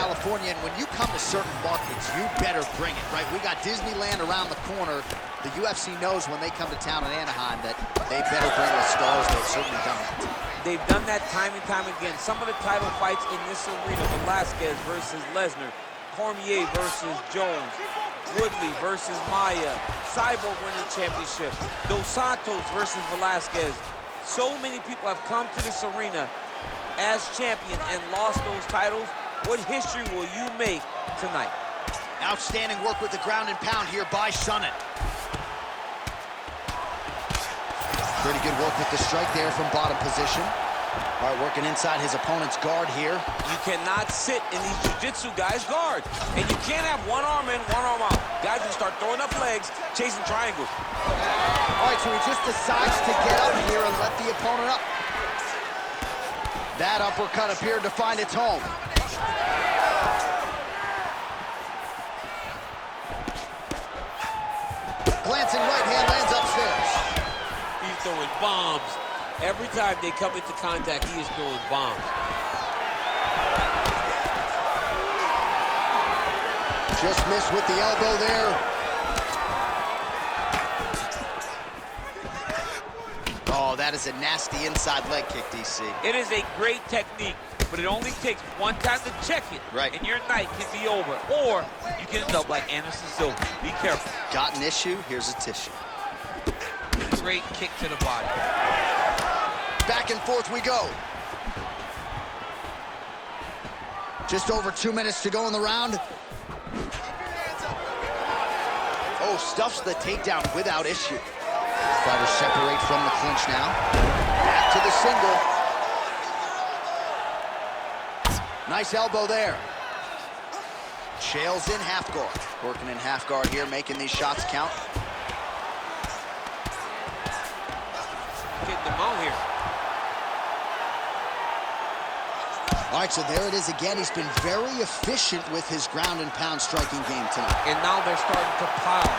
California, and when you come to certain markets, you better bring it, right? We got Disneyland around the corner. The UFC knows when they come to town in Anaheim that they better bring the stars. They've certainly done that. They've done that time and time again. Some of the title fights in this arena, Velasquez versus Lesnar, Cormier versus Jones, Woodley versus Maia, Cyborg winning championship, Dos Santos versus Velasquez. So many people have come to this arena as champion and lost those titles. What history will you make tonight? Outstanding work with the ground and pound here by Sonnen. Pretty good work with the strike there from bottom position. All right, working inside his opponent's guard here. You cannot sit in these jiu-jitsu guys' guard. And you can't have one arm in, one arm out. Guys will start throwing up legs, chasing triangles. All right, so he just decides to get up here and let the opponent up. That uppercut appeared to find its home. Glancing right hand lands upstairs. He's throwing bombs. Every time they come into contact, he is throwing bombs. Just missed with the elbow there. Oh, that is a nasty inside leg kick, DC. It is a great technique, but it only takes one time to check it, right, and your night can be over. Or you can end up like Anderson Silva. Be careful. Got an issue, here's a tissue. Great kick to the body. Back and forth we go. Just over 2 minutes to go in the round. Oh, stuffs the takedown without issue. Fighters separate from the clinch now. Back to the single. Nice elbow there. Chaels in half guard. Working in half guard here, making these shots count. Getting them out here. All right, so there it is again. He's been very efficient with his ground and pound striking game tonight. And now they're starting to pile.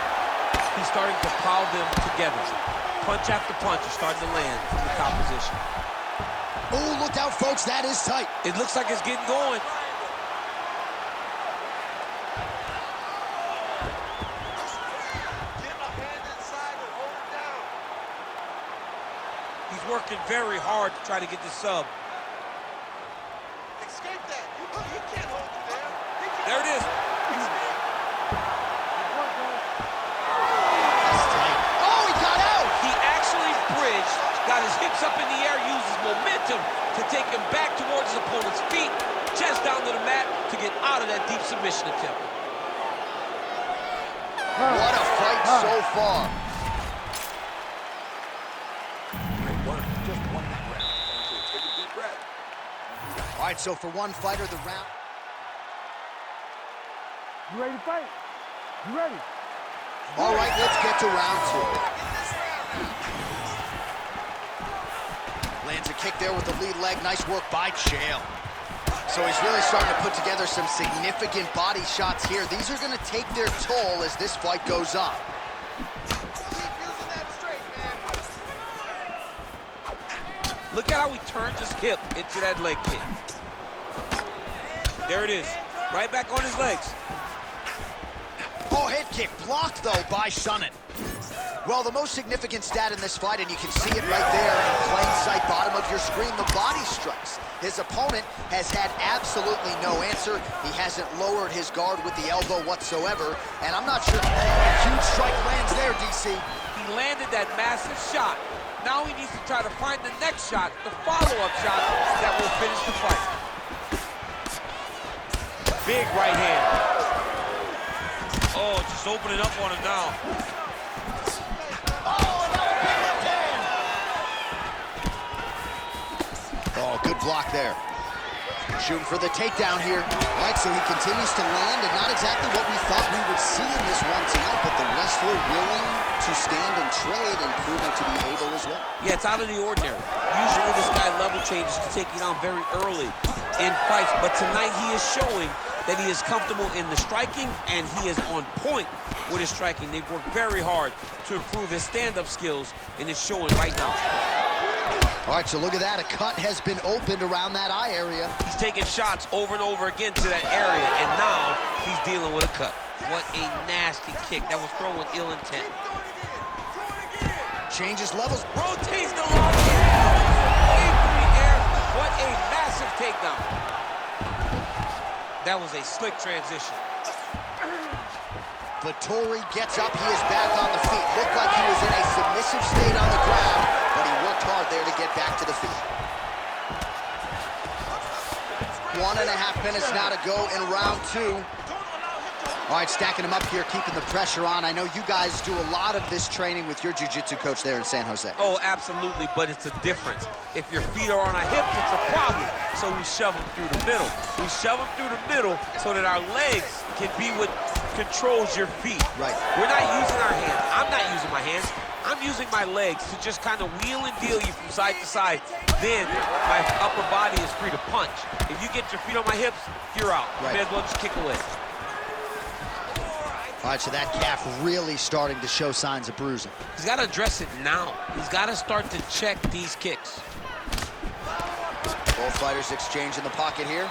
He's starting to pile them together. Punch after punch is starting to land from the top position. Oh, look out, folks. That is tight. It looks like it's getting going. He's working very hard to try to get the sub. Escape that. You can't hold it there. There it is. Oh, he got out. He actually bridged, got his hips up in the air, used his momentum to take him back towards his opponent's feet, chest down to the mat to get out of that deep submission attempt. What a fight so far. All right, so for one fighter, the round. You ready to fight? You ready? All right, let's get to round two. Lands a kick there with the lead leg. Nice work by Chael. So he's really starting to put together some significant body shots here. These are going to take their toll as this fight goes on. Look at how he turns his hip into that leg kick. There it is, right back on his legs. Oh, head kick blocked, though, by Sonnen. Well, the most significant stat in this fight, and you can see it right there in plain sight, bottom of your screen, the body strikes. His opponent has had absolutely no answer. He hasn't lowered his guard with the elbow whatsoever, and I'm not sure. A huge strike lands there, DC. He landed that massive shot. Now he needs to try to find the next shot, the follow-up shot that will finish the fight. Big right hand. Oh, just opening up on him now. Oh, good block there. Shooting for the takedown here. All right, so he continues to land, and not exactly what we thought we would see in this one tonight, but the wrestler willing to stand and trade and proving to be able as well. Yeah, it's out of the ordinary. Usually this guy level changes to take you down very early in fights, but tonight he is showing that he is comfortable in the striking, and he is on point with his striking. They've worked very hard to improve his stand-up skills, and it's showing right now. All right, so look at that. A cut has been opened around that eye area. He's taking shots over and over again to that area, and now he's dealing with a cut. What a nasty kick. That was thrown with ill intent. Changes levels. Rotates the long away from the air. What a massive takedown. That was a slick transition. Vettori gets up. He is back on the feet. Looked like he was in a submissive state on the ground, but he worked hard there to get back to the feet. 1.5 minutes now to go in round 2. All right, stacking them up here, keeping the pressure on. I know you guys do a lot of this training with your jiu-jitsu coach there in San Jose. Oh, absolutely, but it's a difference. If your feet are on our hips, it's a problem. So we shove them through the middle. We shove them through the middle so that our legs can be what controls your feet. Right. We're not using our hands. I'm not using my hands. I'm using my legs to just kind of wheel and deal you from side to side. Then my upper body is free to punch. If you get your feet on my hips, you're out. Right. You may as well just kick away. All right, so that calf really starting to show signs of bruising. He's got to address it now. He's got to start to check these kicks. Both fighters exchange in the pocket here.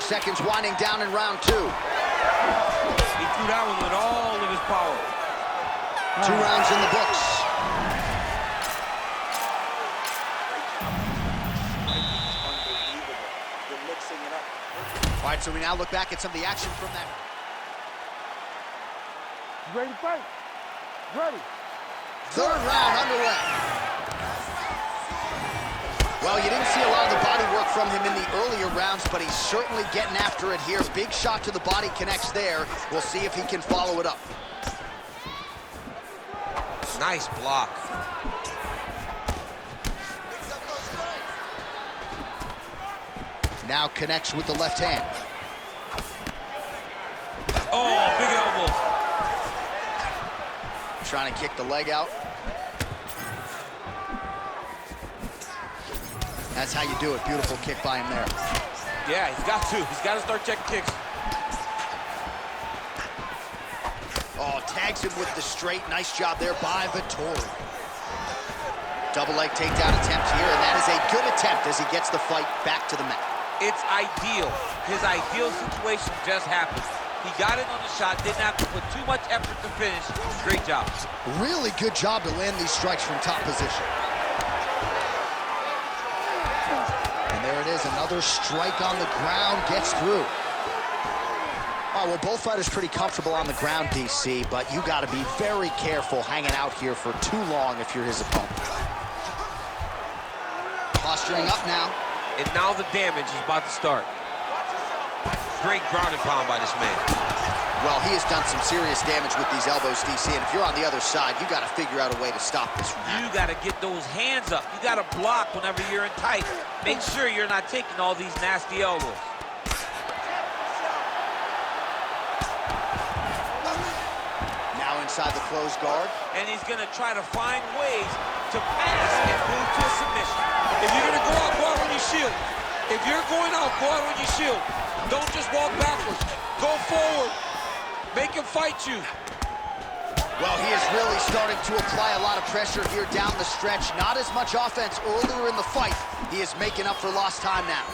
Seconds winding down in round 2. He threw that one with all of his power. 2 rounds in the books. All right, so we now look back at some of the action from that. You ready to fight? Ready. 3rd round underway. Well, you didn't see a lot of the body work from him in the earlier rounds, but he's certainly getting after it here. Big shot to the body connects there. We'll see if he can follow it up. Nice block. Now connects with the left hand. Oh, big elbow. Trying to kick the leg out. That's how you do it. Beautiful kick by him there. Yeah, he's got to. He's got to start checking kicks. Oh, tags him with the straight. Nice job there by Vettori. Double leg takedown attempt here, and that is a good attempt as he gets the fight back to the mat. It's ideal. His ideal situation just happened. He got in on the shot, didn't have to put too much effort to finish. Great job. Really good job to land these strikes from top position. And there it is, another strike on the ground, gets through. Oh, well, both fighters pretty comfortable on the ground, DC, but you got to be very careful hanging out here for too long if you're his opponent. Posturing up now. And now the damage is about to start. Great ground and pound by this man. Well, he has done some serious damage with these elbows, DC, and if you're on the other side, you got to figure out a way to stop this from happening. You got to get those hands up. You got to block whenever you're in tight. Make sure you're not taking all these nasty elbows. Now inside the closed guard. And he's going to try to find ways to pass and move to a submission. If you're going to go out on your shield. If you're going out, go out on your shield. Don't just walk backwards. Go forward. Make him fight you. Well, he is really starting to apply a lot of pressure here down the stretch. Not as much offense earlier in the fight. He is making up for lost time now.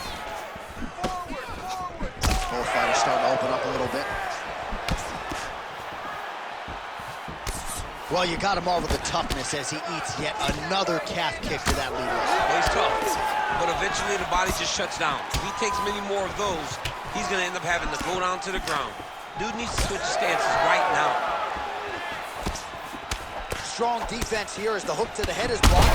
Both fighters starting to open up a little bit. Well, you got to marvel the toughness as he eats yet another calf kick to that lead leg. Well, he's tough, but eventually the body just shuts down. If he takes many more of those, he's going to end up having to go down to the ground. Dude needs to switch stances right now. Strong defense here as the hook to the head is blocked.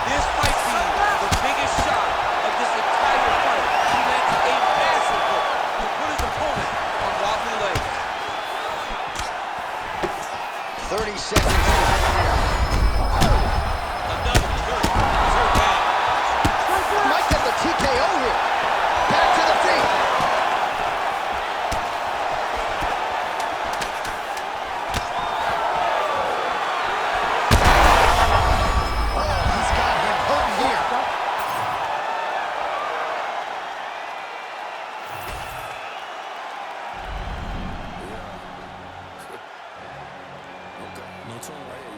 This might be the biggest shot of this entire fight. He lands a massive hook to put his opponent on wobbly legs. 30 seconds. Another hurt. He's hurt bad. Might get the TKO here. Back to the feet. between, right?